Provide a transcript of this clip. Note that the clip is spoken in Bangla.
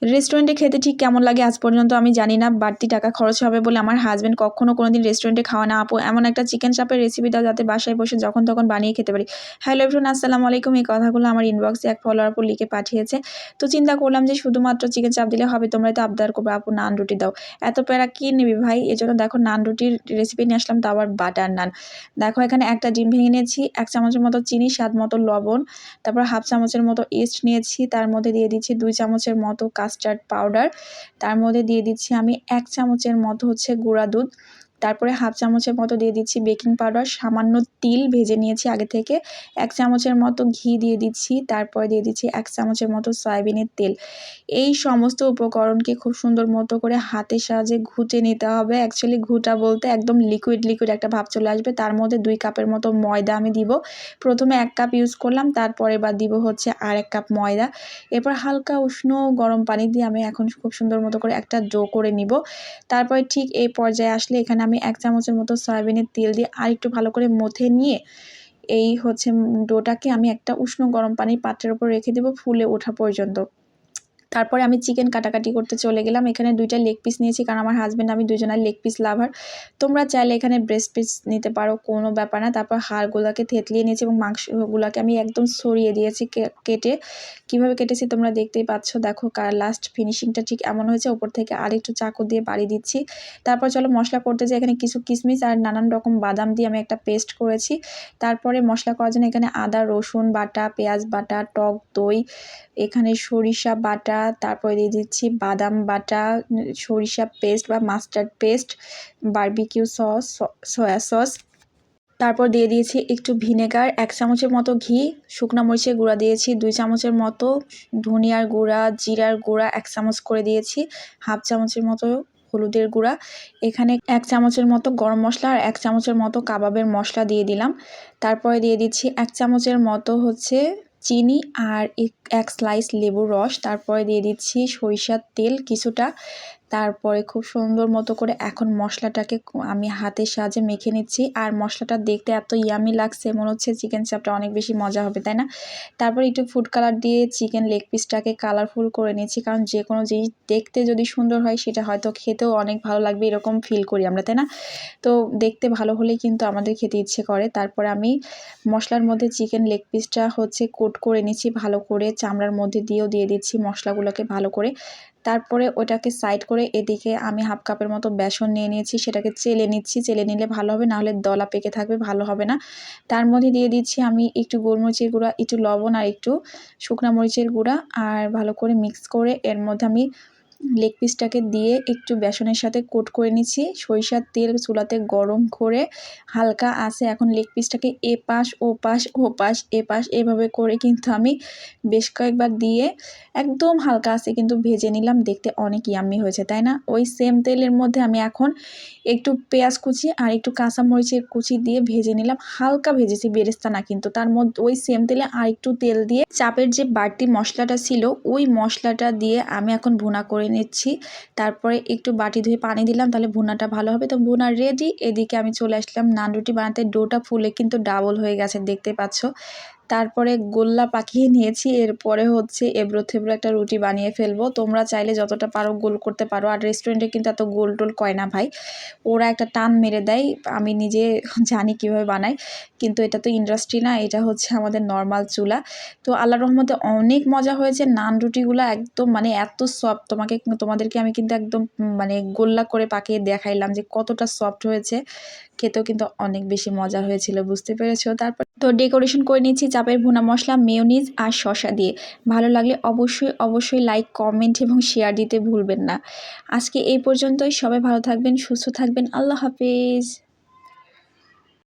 রেস্টুরেন্টে খেতে ঠিক কেমন লাগে আজ পর্যন্ত আমি জানি না। বাড়তি টাকা খরচ হবে বলে আমার হাসব্যান্ড কখনো কোনোদিন রেস্টুরেন্টে খাওয়া না। আপু এমন একটা চিকেন চাপের রেসিপি দাও যাতে বাসায় বসে যখন তখন বানিয়ে খেতে পারি। হ্যালো এভরিওয়ান, আসসালামু আলাইকুম। এই কথাগুলো আমার ইনবক্সে এক ফলোয়ার আপু লিখে পাঠিয়েছে। তো চিন্তা করলাম যে শুধুমাত্র চিকেন চাপ দিলে হবে, তোমরাই তো আবদার করবে আপু নান রুটি দাও। এত প্যারা কি নিবি ভাই? এজন্য দেখো নান রুটির রেসিপি নিয়ে আসলাম, তো আবার বাটার নান। দেখো এখানে একটা ডিম ভেঙে নিয়েছি, 1 চামচের মতো চিনি, স্বাদ মতো লবণ, তারপর হাফ চামচের মতো ইস্ট নিয়েছি, তার মধ্যে দিয়ে দিচ্ছি 2 চামচের মতো কাস্টার্ড পাউডার, তার মধ্যে দিয়ে দিচ্ছি আমি 1 চামচের মতো হচ্ছে গুঁড়া দুধ, তারপরে হাফ চামচের মতো দিয়ে দিচ্ছি বেকিং পাউডার, সামান্য তিল ভেজে নিয়েছি আগে থেকে, 1 চামচের মতো ঘি দিয়ে দিচ্ছি, তারপরে দিয়ে দিচ্ছি 1 চামচের মতো সয়াবিনের তেল। এই সমস্ত উপকরণকে খুব সুন্দর মতো করে হাতের সাহায্যে ঘুটে নিতে হবে। অ্যাকচুয়ালি ঘুটা বলতে একদম লিকুইড একটা ভাব চলে আসবে। তার মধ্যে 2 কাপের মতো ময়দা আমি দিব। প্রথমে 1 কাপ ইউজ করলাম, তারপরে এবার দিব হচ্ছে আর 1 কাপ ময়দা। এরপর হালকা উষ্ণ গরম পানি দিয়ে আমি এখন খুব সুন্দর মতো করে একটা ডো করে নিব। তারপরে ঠিক এই পর্যায়ে আসলে এখানে আমি 1 চামচের মতো সয়াবিনের তেল দিয়ে আরেকটু ভালো করে মথে নিয়ে এই হচ্ছে ডোটাকে আমি একটা উষ্ণ গরম পানির পাত্রের উপর রেখে দেব ফুলে ওঠা পর্যন্ত। তারপরে আমি চিকেন কাটাকাটি করতে চলে গেলাম। এখানে 2টা লেগ পিস নিয়েছি, কারণ আমার হাসব্যান্ড আমি দুজনের লেগ পিস লাভার। তোমরা চাইলে এখানে ব্রেস্ট পিস নিতে পারো, কোনো ব্যাপার না। তারপর হাড়গুলোকে থেতলিয়ে নিয়েছি এবং মাংসগুলোকে আমি একদম ছড়িয়ে দিয়েছি কেটে। কীভাবে কেটেছি তোমরা দেখতেই পাচ্ছ। দেখো লাস্ট ফিনিশিংটা ঠিক এমন হয়েছে। ওপর থেকে আরেকটু চাকু দিয়ে বাড়ি দিচ্ছি। তারপর চলো মশলা করতে যাই। এখানে কিছু কিশমিশ আর নানান রকম বাদাম দিয়ে আমি একটা পেস্ট করেছি। তারপরে মশলা করার জন্য এখানে আদা রসুন বাটা, পেঁয়াজ বাটা, টক দই, এখানে সরিষা বাটা, তারপরে দিয়ে দিচ্ছি বাদাম বাটা, সরিষা পেস্ট বা mustard paste, barbecue sauce, soy sauce, তারপর দিয়ে দিয়েছি একটু ভিনেগার, 1 চামচের মতো ঘি, শুকনো মরিচের গুঁড়া দিয়েছি 2 চামচের মতো, ধনিয়ার গুঁড়া, জিরার গুঁড়া 1 চামচ করে দিয়েছি, হাফ চামচের মতো হলুদের গুঁড়া, এখানে 1 চামচের মতো গরম মশলা আর 1 চামচের মতো কাবাবের মশলা দিয়ে দিলাম। তারপরে দিয়ে দিচ্ছি 1 চামচের মতো হচ্ছে চিনি আর 1 স্লাইস লেবুর রস, তারপরে দিয়ে দিচ্ছি সরিষার তেল কিছুটা। তারপরে খুব সুন্দর মতো করে এখন মশলাটাকে আমি হাতের সাহায্যে মেখে নিচ্ছি। আর মশলাটা দেখতে এত ইয়ামি লাগছে, মনে হচ্ছে চিকেন চাপটা অনেক বেশি মজা হবে, তাই না? তারপর একটু ফুড কালার দিয়ে চিকেন লেগ পিসটাকে কালারফুল করে নিচ্ছি, কারণ যে কোনো জিনিস দেখতে যদি সুন্দর হয় সেটা হয়তো খেতেও অনেক ভালো লাগবে, এরকম ফিল করি আমরা, তাই না? তো দেখতে ভালো হলেই কিন্তু আমাদের খেতে ইচ্ছে করে। তারপরে আমি মশলার মধ্যে চিকেন লেগ পিসটা হচ্ছে কোট করে নিচ্ছি ভালো করে, চামড়ার মধ্যে দিয়েও দিয়ে দিচ্ছি মশলাগুলোকে ভালো করে। তারপরে ওটাকে সাইড করে এদিকে আমি হাফ কাপের মতো বেসন নিয়ে নিয়েছি, সেটাকে চেলে নিচ্ছি। চেলে নিলে ভালো হবে, নাহলে দলা পেকে থাকবে, ভালো হবে না। তার মধ্যে দিয়ে দিচ্ছি আমি একটু গোলমরিচের গুঁড়া, একটু লবণ আর একটু শুকনা মরিচের গুঁড়া, আর ভালো করে মিক্স করে এর মধ্যে আমি লেগ পিসটাকে দিয়ে একটু বেসনের সাথে কোট করে নিচ্ছি। সরিষার তেল চুলাতে গরম করে হালকা আছে এখন লেগ পিসটাকে এপাশ ওপাশ ওপাশ এপাশ এভাবে করে কিন্তু আমি বেশ কয়েকবার দিয়ে একদম হালকা আছে কিন্তু ভেজে নিলাম। দেখতে অনেক ইয়াম্মি হয়েছে, তাই না? ওই সেম তেলের মধ্যে আমি এখন একটু পেঁয়াজ কুচি আর একটু কাঁচামরিচের কুচি দিয়ে ভেজে নিলাম। হালকা ভেজেছি, বেরেস্তা না কিন্তু। তার মধ্যে ওই সেম তেলে আর একটু তেল দিয়ে চাপের যে বাড়তি মশলাটা ছিল ওই মশলাটা দিয়ে আমি এখন ভুনা করে নিচ্ছি। তারপরে একটু বাটি ধুয়ে পানি দিলাম, তাহলে ভুনাটা ভালো হবে। তো ভুনা রেডি। এদিকে আমি চলে আসলাম নান রুটি বানাতে। ডোটা ফুলে কিন্তু ডাবল হয়ে গেছে, দেখতে পাচ্ছ। তারপরে গোল্লা পাকিয়ে নিয়েছি। এরপরে হচ্ছে এবড়ো থেবড়ো একটা রুটি বানিয়ে ফেলবো। তোমরা চাইলে যতটা পারো গোল করতে পারো। আর রেস্টুরেন্টে কিন্তু এত গোল টোল করে না ভাই, ওরা একটা টান মেরে দেয়। আমি নিজে জানি কিভাবে বানায়, কিন্তু এটা তো ইন্ডাস্ট্রি না, এটা হচ্ছে আমাদের নর্মাল চুলা। তো আল্লাহর রহমতে অনেক মজা হয়েছে। নান রুটিগুলো একদম মানে এত সফট, তোমাদেরকে আমি কিন্তু একদম মানে গোল্লা করে পাকিয়ে দেখাইলাম যে কতটা সফট হয়েছে। খেতেও কিন্তু অনেক বেশি মজা হয়েছিল, বুঝতে পেরেছো? তারপর তো ডেকোরেশন করে নিচ্ছি চাপের ভুনা মশলা, মেয়োনিজ আর শসা দিয়ে। ভালো লাগলে অবশ্যই লাইক, কমেন্ট এবং শেয়ার দিতে ভুলবেন না। আজকে এই পর্যন্তই। সবাই ভালো থাকবেন, সুস্থ থাকবেন। আল্লাহ হাফেজ।